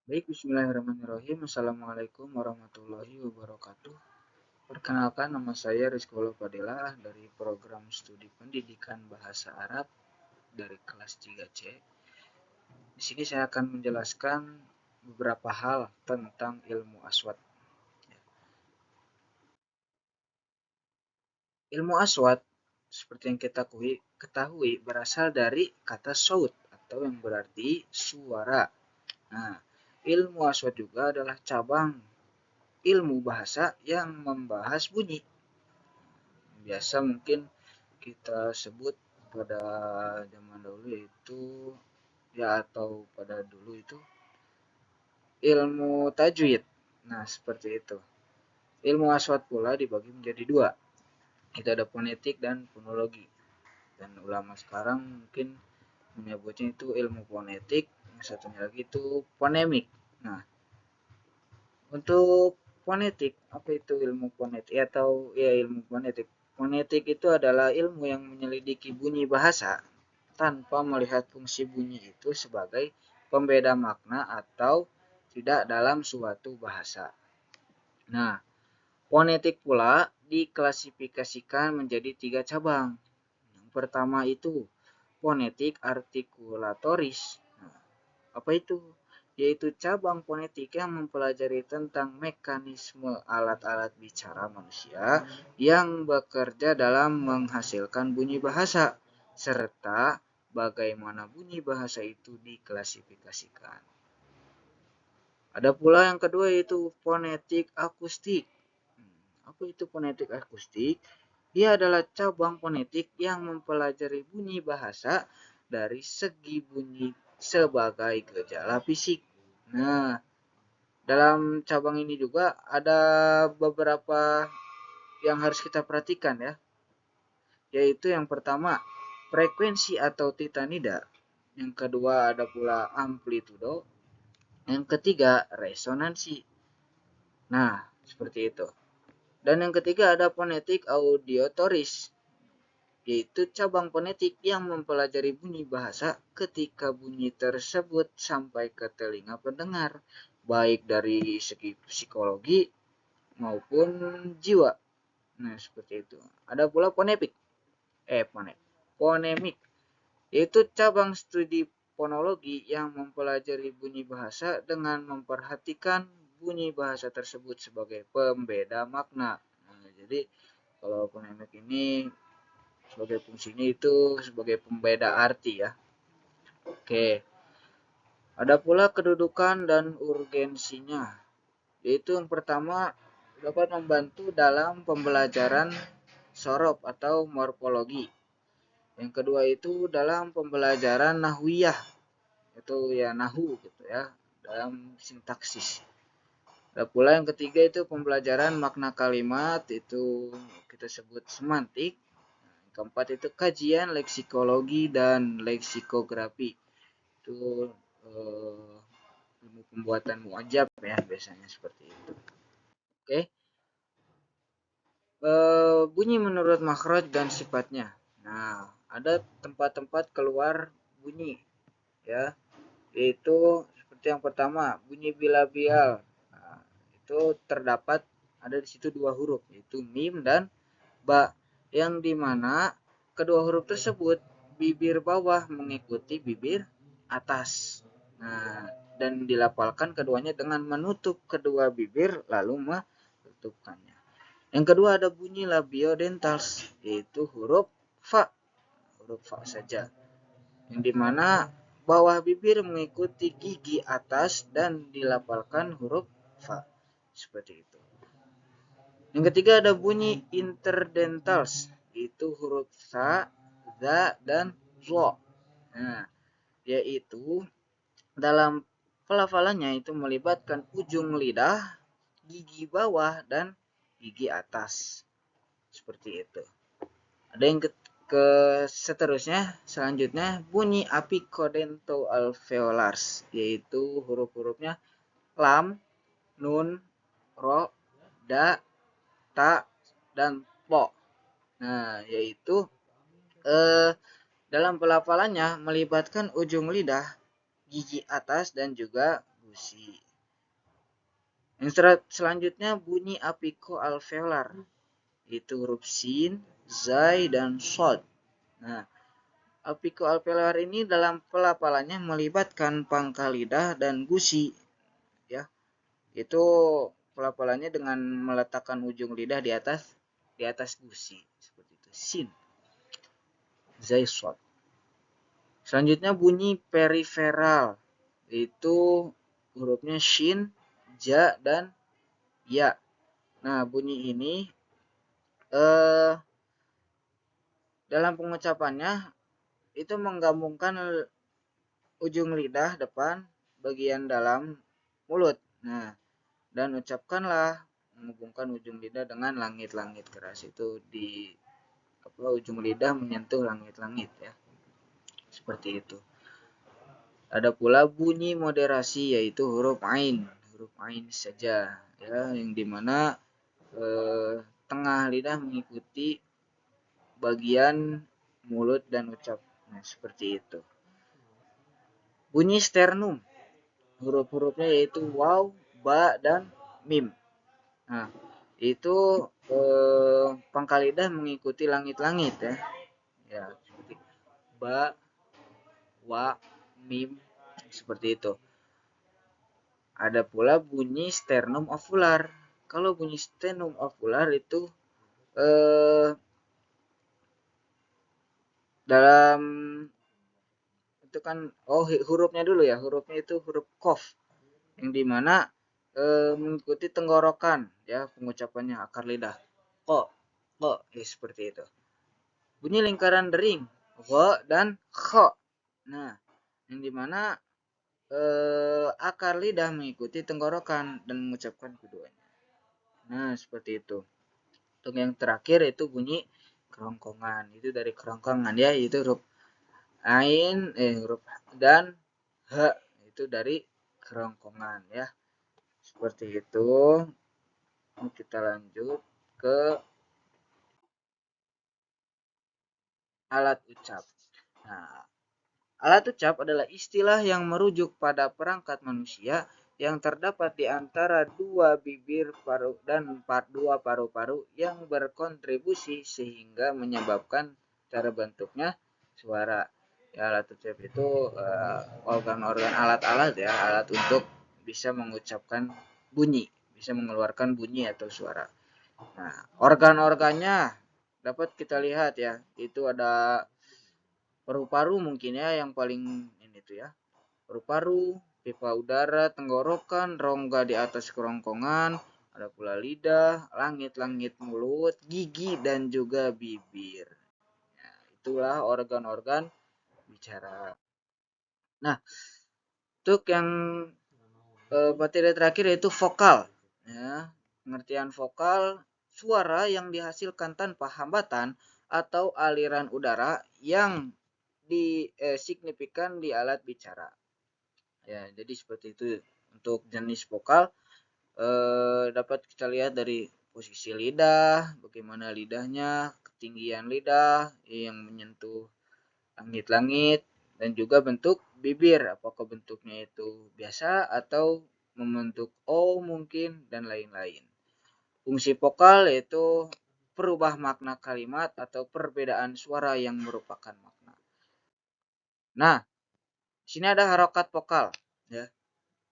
Baik, bismillahirrahmanirrahim. Assalamualaikum warahmatullahi wabarakatuh. Perkenalkan, nama saya Rizkolo Fadilah dari program studi pendidikan bahasa Arab dari kelas 3C. Di sini saya akan menjelaskan beberapa hal tentang ilmu aswad. Ilmu aswad, seperti yang kita ketahui, berasal dari kata saut atau yang berarti suara. Nah, ilmu aswad juga adalah cabang ilmu bahasa yang membahas bunyi. Biasa mungkin kita sebut pada zaman dahulu itu atau pada dulu itu ilmu tajwid. Nah, seperti itu. Ilmu aswad pula dibagi menjadi dua. Itu ada fonetik dan fonologi. Dan ulama sekarang mungkin menyebutnya itu ilmu fonetik, yang satunya lagi itu fonemik. Nah, untuk fonetik, apa itu ilmu fonetik atau ya ilmu fonetik? Fonetik itu adalah ilmu yang menyelidiki bunyi bahasa tanpa melihat fungsi bunyi itu sebagai pembeda makna atau tidak dalam suatu bahasa. Nah, fonetik pula diklasifikasikan menjadi 3 cabang. Yang pertama itu fonetik artikulatoris. Nah, apa itu? Yaitu cabang fonetik yang mempelajari tentang mekanisme alat-alat bicara manusia yang bekerja dalam menghasilkan bunyi bahasa, serta bagaimana bunyi bahasa itu diklasifikasikan. Ada pula yang kedua yaitu fonetik akustik. Apa itu fonetik akustik? Ia adalah cabang fonetik yang mempelajari bunyi bahasa dari segi bunyi sebagai gejala fisik. Nah, dalam cabang ini juga ada beberapa yang harus kita perhatikan ya, yaitu yang pertama frekuensi atau titanida, yang kedua ada pula amplitudo, yang ketiga resonansi. Nah, seperti itu. Dan yang ketiga ada fonetik audiotoris, yaitu cabang fonetik yang mempelajari bunyi bahasa ketika bunyi tersebut sampai ke telinga pendengar, baik dari segi psikologi maupun jiwa. Nah, seperti itu. Ada pula fonemik, yaitu cabang studi fonologi yang mempelajari bunyi bahasa dengan memperhatikan bunyi bahasa tersebut sebagai pembeda makna. Nah, jadi kalau fonemik ini sebagai fungsinya itu sebagai pembeda arti ya. Oke. Ada pula kedudukan dan urgensinya, yaitu yang pertama dapat membantu dalam pembelajaran sorof atau morfologi. Yang kedua itu dalam pembelajaran nahwiyah, itu ya nahu gitu ya, dalam sintaksis. Ada pula yang ketiga itu pembelajaran makna kalimat, itu kita sebut semantik. Yang keempat itu kajian leksikologi dan leksikografi. Itu ilmu pembuatan muajab ya, biasanya seperti itu. Oke. Bunyi menurut makhraj dan sifatnya. Nah, ada tempat-tempat keluar bunyi ya, yaitu seperti yang pertama bunyi bilabial. Nah, itu terdapat ada di situ dua huruf, yaitu mim dan ba, yang dimana kedua huruf tersebut bibir bawah mengikuti bibir atas. Nah, dan dilafalkan keduanya dengan menutup kedua bibir lalu menutupkannya. Yang kedua ada bunyi labiodentals, yaitu huruf fa saja, yang dimana bawah bibir mengikuti gigi atas dan dilafalkan huruf fa, seperti itu. Yang ketiga ada bunyi interdentals, yaitu huruf sa, za, dan zo. Nah, yaitu dalam pelafalannya itu melibatkan ujung lidah, gigi bawah, dan gigi atas. Seperti itu. Ada yang seterusnya, selanjutnya bunyi apicodento alveolars, yaitu huruf-hurufnya lam, nun, ro, da, ta, dan po. Nah, yaitu dalam pelafalannya melibatkan ujung lidah, gigi atas, dan juga gusi. Yang selanjutnya bunyi apikoalveolar, itu huruf sin, zai, dan shod. Nah, apikoalveolar ini dalam pelafalannya melibatkan pangkal lidah dan gusi, ya. Itu pelafalannya dengan meletakkan ujung lidah di atas gusi, seperti itu. Sin, zai, shod. Selanjutnya bunyi periferal, itu hurufnya shin, ja, dan ya. Nah, bunyi ini dalam pengucapannya itu menggabungkan ujung lidah depan bagian dalam mulut. Nah, dan ucapkanlah menghubungkan ujung lidah dengan langit-langit keras, itu di ujung lidah menyentuh langit-langit, ya. Seperti itu. Ada pula bunyi moderasi, yaitu huruf ain saja, ya, yang dimana tengah lidah mengikuti bagian mulut dan ucap. Nah, seperti itu. Bunyi sternum, huruf-hurufnya yaitu waw, ba, dan mim. Nah, itu pangkal lidah mengikuti langit-langit, ya. Ya, seperti ba, wa, mim, seperti itu. Ada pula bunyi sternum ovular. Kalau bunyi sternum ovular itu dalam itu kan hurufnya dulu, ya. Hurufnya itu huruf kof, yang dimana mengikuti tenggorokan, ya, pengucapannya akar lidah. Ko, seperti itu. Bunyi lingkaran dering, gho dan kho. Nah, yang dimana akar lidah mengikuti tenggorokan dan mengucapkan keduanya. Nah, seperti itu. Untuk yang terakhir itu bunyi kerongkongan. Itu dari kerongkongan, ya, itu huruf ain, huruf dan h, itu dari kerongkongan, ya. Seperti itu. Kita lanjut ke alat ucap. Nah, alat ucap adalah istilah yang merujuk pada perangkat manusia yang terdapat di antara dua bibir paru dan dua paru-paru yang berkontribusi sehingga menyebabkan terbentuknya suara. Ya, alat ucap itu organ-organ alat-alat, ya, alat untuk bisa mengucapkan bunyi, bisa mengeluarkan bunyi atau suara. Nah, organ-organnya dapat kita lihat, ya. Itu ada paru-paru mungkin, ya, yang paling ini tuh, ya. Paru-paru, pipa udara, tenggorokan, rongga di atas kerongkongan, ada pula lidah, langit-langit mulut, gigi, dan juga bibir. Nah, itulah organ-organ bicara. Nah, untuk yang materi terakhir yaitu vokal, ya. Pengertian vokal, suara yang dihasilkan tanpa hambatan atau aliran udara yang signifikan di alat bicara. Ya, jadi seperti itu. Untuk jenis vokal dapat kita lihat dari posisi lidah, bagaimana lidahnya, ketinggian lidah yang menyentuh langit-langit, dan juga bentuk bibir, apakah bentuknya itu biasa atau membentuk O mungkin, dan lain-lain. Fungsi vokal yaitu perubah makna kalimat atau perbedaan suara yang merupakan makna. Nah, sini ada harokat vokal, ya.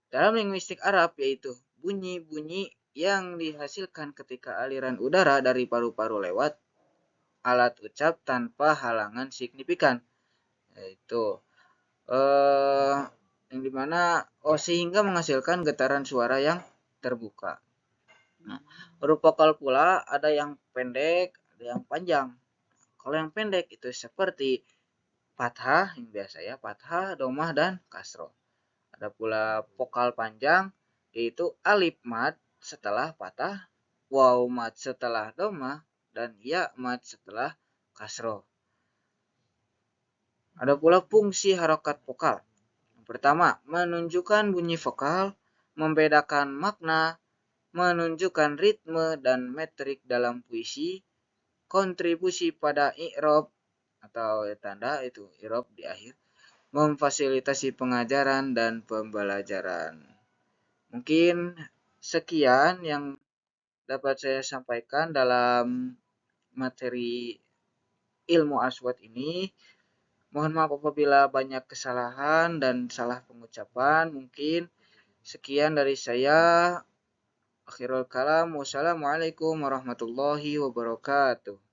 Dalam linguistik Arab, yaitu bunyi-bunyi yang dihasilkan ketika aliran udara dari paru-paru lewat alat ucap tanpa halangan signifikan. Yaitu yang dimana sehingga menghasilkan getaran suara yang terbuka. Nah, huruf vokal pula ada yang pendek, ada yang panjang. Kalau yang pendek itu seperti fathah, yang biasa, ya, fathah, domah, dan kasroh. Ada pula vokal panjang, yaitu alif mad setelah fathah, waw mad setelah domah, dan ya mad setelah kasroh. Ada pula fungsi harokat vokal. Yang pertama, menunjukkan bunyi vokal, membedakan makna, menunjukkan ritme dan metrik dalam puisi, kontribusi pada i'rab atau tanda itu i'rab di akhir, memfasilitasi pengajaran dan pembelajaran. Mungkin sekian yang dapat saya sampaikan dalam materi ilmu aswad ini. Mohon maaf apabila banyak kesalahan dan salah pengucapan. Mungkin sekian dari saya. Akhirul kalam. Wassalamualaikum warahmatullahi wabarakatuh.